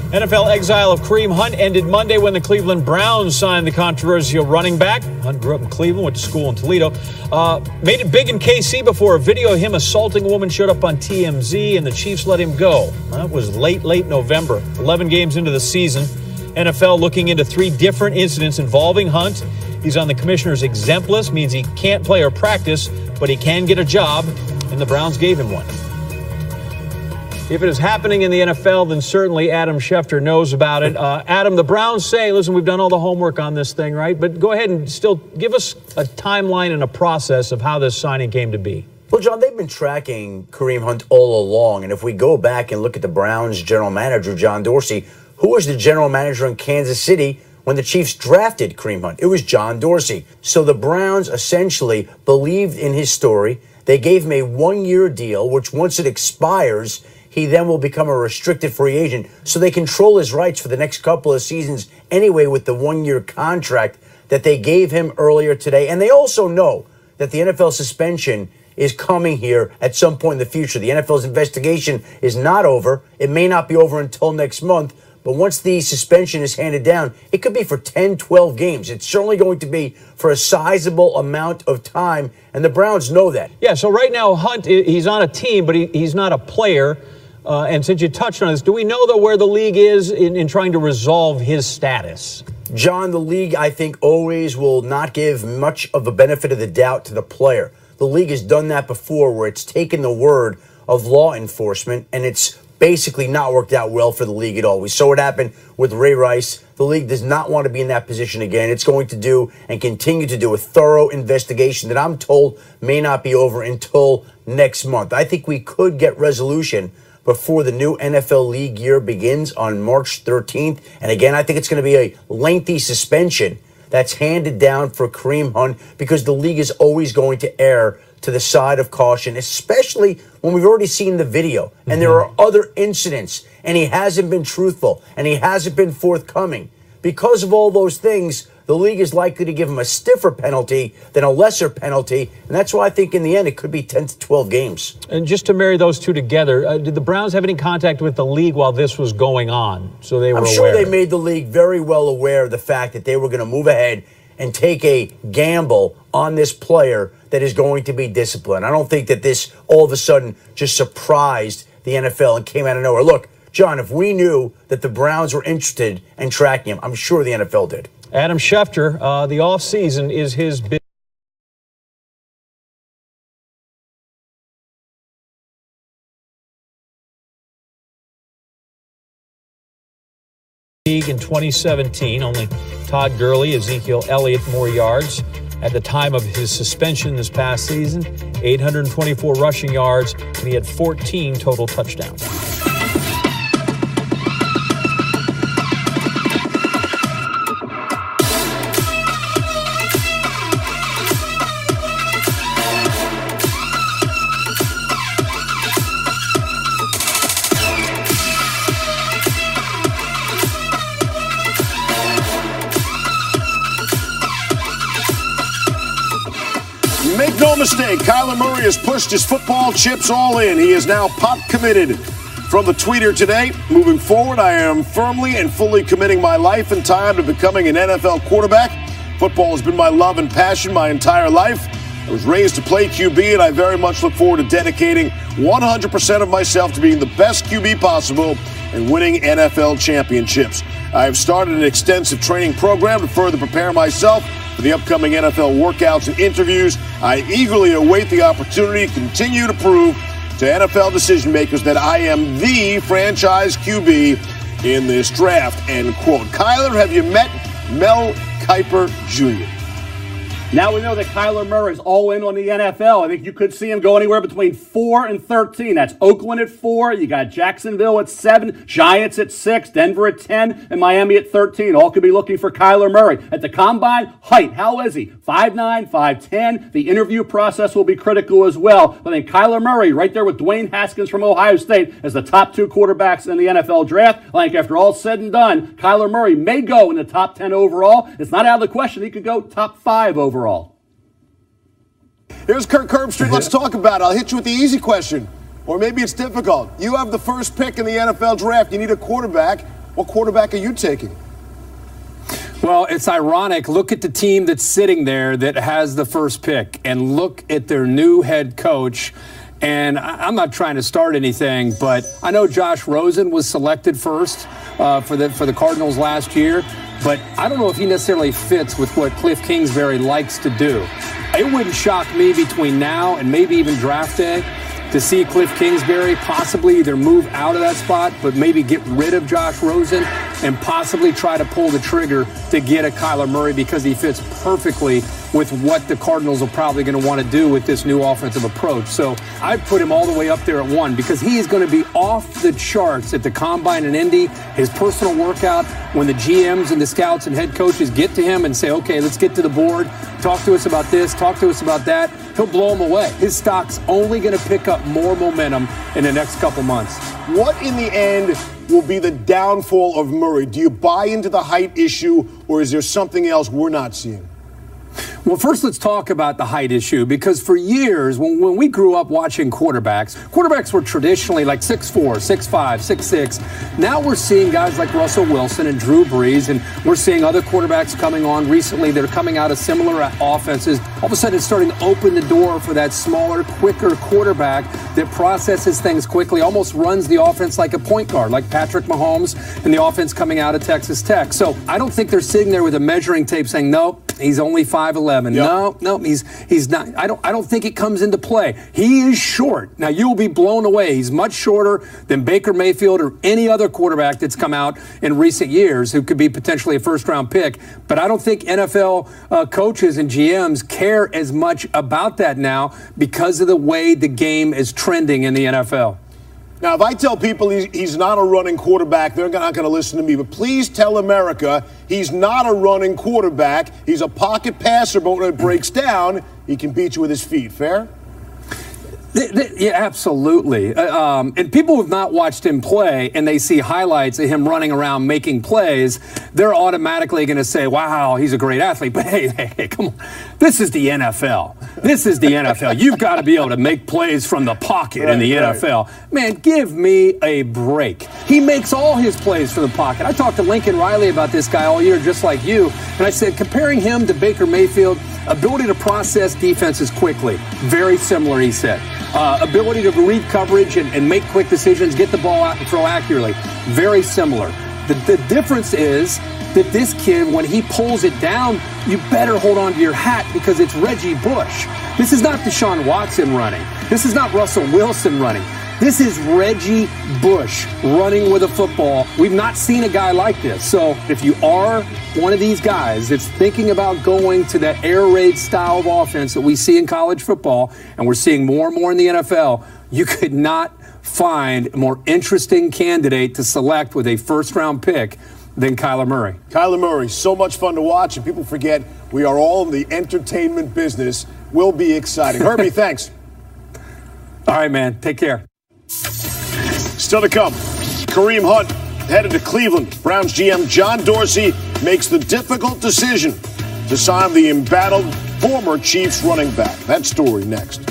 NFL exile of Kareem Hunt ended Monday when the Cleveland Browns signed the controversial running back. Hunt grew up in Cleveland, went to school in Toledo. Made it big in KC before a video of him assaulting a woman showed up on TMZ, and the Chiefs let him go. That was late November, 11 games into the season. NFL looking into 3 different incidents involving Hunt. He's on the commissioner's exempt list, means he can't play or practice, but he can get a job, and the Browns gave him one. If it is happening in the NFL, then certainly Adam Schefter knows about it. Adam, the Browns say, listen, we've done all the homework on this thing, right? But go ahead and still give us a timeline and a process of how this signing came to be. Well, John, they've been tracking Kareem Hunt all along. And if we go back and look at the Browns general manager, John Dorsey, who was the general manager in Kansas City when the Chiefs drafted Kareem Hunt? It was John Dorsey. So the Browns essentially believed in his story. They gave him a 1-year deal, which once it expires, he then will become a restricted free agent. So they control his rights for the next couple of seasons anyway with the 1-year contract that they gave him earlier today. And they also know that the NFL suspension is coming here at some point in the future. The NFL's investigation is not over. It may not be over until next month. But once the suspension is handed down, it could be for 10, 12 games. It's certainly going to be for a sizable amount of time. And the Browns know that. Yeah, so right now, Hunt, he's on a team, but he's not a player. And since you touched on this, do we know, though, where the league is in trying to resolve his status? John, the league, I think, always will not give much of a benefit of the doubt to the player. The league has done that before, where it's taken the word of law enforcement, and it's basically not worked out well for the league at all. We saw what happened with Ray Rice. The league does not want to be in that position again. It's going to do and continue to do a thorough investigation that I'm told may not be over until next month. I think we could get resolution before the new NFL league year begins on March 13th. And again, I think it's going to be a lengthy suspension that's handed down for Kareem Hunt because the league is always going to err to the side of caution, especially when we've already seen the video and there are other incidents and he hasn't been truthful and he hasn't been forthcoming. Because of all those things, the league is likely to give him a stiffer penalty than a lesser penalty, and that's why I think in the end it could be 10 to 12 games. And just to marry those two together, did the Browns have any contact with the league while this was going on? So they were aware? I'm sure they made the league very well aware of the fact that they were going to move ahead and take a gamble on this player that is going to be disciplined. I don't think that this all of a sudden just surprised the NFL and came out of nowhere. Look, John, if we knew that the Browns were interested in tracking him, I'm sure the NFL did. Adam Schefter, the offseason is his big league in 2017. Only Todd Gurley, Ezekiel Elliott more yards. At the time of his suspension this past season, 824 rushing yards, and he had 14 total touchdowns. Make no mistake, Kyler Murray has pushed his football chips all in. He is now pop committed. From the tweeter today, moving forward, I am firmly and fully committing my life and time to becoming an NFL quarterback. Football has been my love and passion my entire life. I was raised to play QB, and I very much look forward to dedicating 100% of myself to being the best QB possible and winning NFL championships. I have started an extensive training program to further prepare myself for the upcoming NFL workouts and interviews. I eagerly await the opportunity to continue to prove to NFL decision makers that I am the franchise QB in this draft, end quote. Kyler, have you met Mel Kiper Jr.? Now we know that Kyler Murray is all in on the NFL. I think you could see him go anywhere between 4 and 13. That's Oakland at 4. You got Jacksonville at 7, Giants at 6, Denver at 10, and Miami at 13. All could be looking for Kyler Murray. At the Combine, height, how is he? 5'9", 5'10". The interview process will be critical as well. I think Kyler Murray right there with Dwayne Haskins from Ohio State as the top 2 quarterbacks in the NFL draft. I think after all said and done, Kyler Murray may go in the top 10 overall. It's not out of the question he could go top 5 overall. Here's Kirk Herbstreit. Let's talk about it. I'll hit you with the easy question, or maybe it's difficult. You have the first pick in the NFL draft. You need a quarterback. What quarterback are you taking? Well, it's ironic. Look at the team that's sitting there that has the first pick, and look at their new head coach. And I'm not trying to start anything, but I know Josh Rosen was selected first for the Cardinals last year, but I don't know if he necessarily fits with what Cliff Kingsbury likes to do. It wouldn't shock me between now and maybe even draft day to see Cliff Kingsbury possibly either move out of that spot, but maybe get rid of Josh Rosen and possibly try to pull the trigger to get a Kyler Murray, because he fits perfectly with what the Cardinals are probably going to want to do with this new offensive approach. So I'd put him all the way up there at 1, because he is going to be off the charts at the Combine in Indy, his personal workout, when the GMs and the scouts and head coaches get to him and say, okay, let's get to the board, talk to us about this, talk to us about that. He'll blow them away. His stock's only going to pick up more momentum in the next couple months. What in the end will be the downfall of Murray? Do you buy into the height issue, or is there something else we're not seeing? Well, first let's talk about the height issue, because for years, when we grew up watching quarterbacks were traditionally like 6'4", 6'5", 6'6". Now we're seeing guys like Russell Wilson and Drew Brees, and we're seeing other quarterbacks coming on recently that are coming out of similar offenses. All of a sudden, it's starting to open the door for that smaller, quicker quarterback that processes things quickly, almost runs the offense like a point guard, like Patrick Mahomes and the offense coming out of Texas Tech. So I don't think they're sitting there with a measuring tape saying, nope, he's only 5'11". Yep. No, he's not. I don't think it comes into play. He is short. Now, you'll be blown away. He's much shorter than Baker Mayfield or any other quarterback that's come out in recent years who could be potentially a first-round pick. But I don't think NFL coaches and GMs care as much about that now because of the way the game is trending in the NFL. Now, if I tell people he's not a running quarterback, they're not going to listen to me. But please tell America he's not a running quarterback. He's a pocket passer, but when it breaks down, he can beat you with his feet. Fair? Yeah, absolutely. And people who have not watched him play and they see highlights of him running around making plays, they're automatically going to say, wow, he's a great athlete. But hey, come on. This is the NFL. This is the NFL. You've got to be able to make plays from the pocket in the NFL. Man, give me a break. He makes all his plays from the pocket. I talked to Lincoln Riley about this guy all year, just like you. And I said, comparing him to Baker Mayfield, ability to process defenses quickly, very similar, he said. Ability to read coverage and make quick decisions, get the ball out and throw accurately, very similar. The difference is that this kid, when he pulls it down, you better hold on to your hat because it's Reggie Bush. This is not Deshaun Watson running. This is not Russell Wilson running. This is Reggie Bush running with a football. We've not seen a guy like this. So if you are one of these guys that's thinking about going to that air raid style of offense that we see in college football, and we're seeing more and more in the NFL, you could not find a more interesting candidate to select with a first-round pick than Kyler Murray. Kyler Murray, so much fun to watch, and people forget we are all in the entertainment business. Will be exciting. Herbie, thanks. All right, man. Take care. Still to come, Kareem Hunt headed to Cleveland. Browns GM John Dorsey makes the difficult decision to sign the embattled former Chiefs running back. That story next.